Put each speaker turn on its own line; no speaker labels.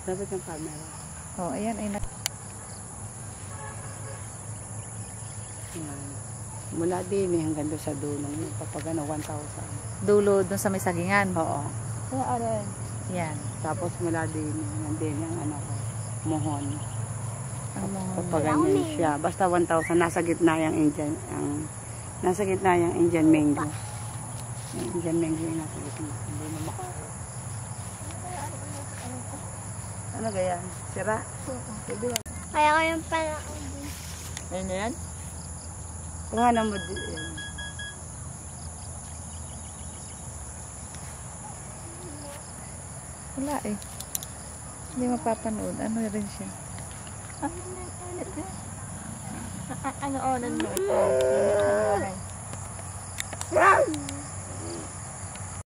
Dapat yung camera.
Oh, ayan ay
Ayan. Mula din eh, hanggang doon sa dulong yun. Kapag ano, 1,000.
dulo dun sa may sagingan.
Oo.
Yan.
Tapos mula din, yan din yung ano ko, muhon.
Ang mga
Kapag ganyan siya. Basta 1,000, nasa gitna yung Indian, nasa gitna yung Indian mango. Yung Indian mango yung nasa gitna. Hindi na makakaya. Ano ganyan? Sira? Pwede yan.
Kaya ko yung pala.
Ayun na yan? Kuha na mo din.
wala eh. Hindi mapapanood. Ano rin siya?
Ano onan mo ito?